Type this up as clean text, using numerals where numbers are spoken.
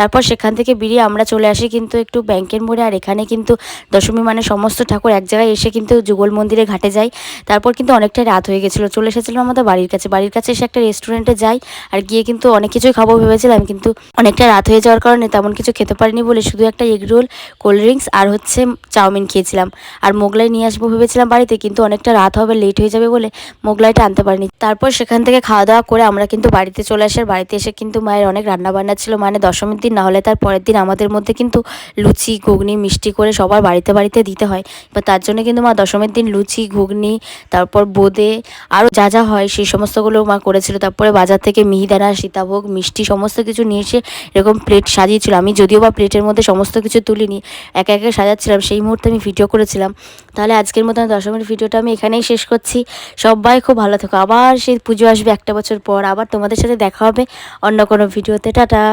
তারপর সেখান থেকে বেরিয়ে আমরা চলে আসি কিন্তু একটু ব্যাংকের মোড়ে। আর এখানে কিন্তু দশমী মানে সমস্ত ঠাকুর এক জায়গায় এসে কিন্তু যুগল মন্দিরে ঘাটে যাই। তারপর কিন্তু অনেকটাই রাত হয়ে গেছিলো, চলে এসেছিলাম আমাদের বাড়ির কাছে এসে একটা রেস্টুরেন্টে যাই। আর গিয়ে কিন্তু অনেক কিছুই খাবো ভেবেছিলাম, কিন্তু অনেকটা রাত হয়ে যাওয়ার কারণে তেমন কিছু খেতে পারিনি বলে শুধু একটা এগ রোল, কোল্ড ড্রিঙ্কস আর হচ্ছে চাউমিন খেয়েছিলাম। আর মোগলাই নিয়ে আসবো ভেবেছিলাম বাড়িতে, কিন্তু অনেকটা রাত হবে, লেট হয়ে যাবে বলে মোগলাইটা আনতে পারিনি। তারপর সেখান থেকে খাওয়া দাওয়া করে আমরা কিন্তু বাড়িতে চলে আসি। আর বাড়িতে এসে কিন্তু মায়ের অনেক রান্নাবান্না ছিল, মানে দশমীর দিন না হলে তার পরের দিন আমাদের মধ্যে কিন্তু লুচি ঘুগনি মিষ্টি করে সবার বাড়িতে বাড়িতে দিতে হয়। এবার তার জন্য কিন্তু মা দশমীর দিন লুচি ঘুগনি, তারপর বোঁদে আরও যা যা হয় সেই সমস্তগুলো মা করেছিল। তারপরে বাজার থেকে মিহিদানা সীতাভোগ মিষ্টি সমস্ত কিছু নিয়ে এসে এরকম প্লেট সাজিয়েছিল। আমি যদিও বা প্লেটের মধ্যে সমস্ত কিছু তুলিনি, একে একে সাজাচ্ছিলাম, সেই মুহূর্তে আমি ভিডিও করেছিলাম। তাহলে আজকের মতন দশমীর ভিডিওটা আমি এখানেই শেষ করছি। সবাই খুব ভালো থেকো, আবার সেই পুজো আসবে একটা বছর পর, আবার তোমাদের সাথে দেখা হবে অন্য কোনো ভিডিওতে। টাটা।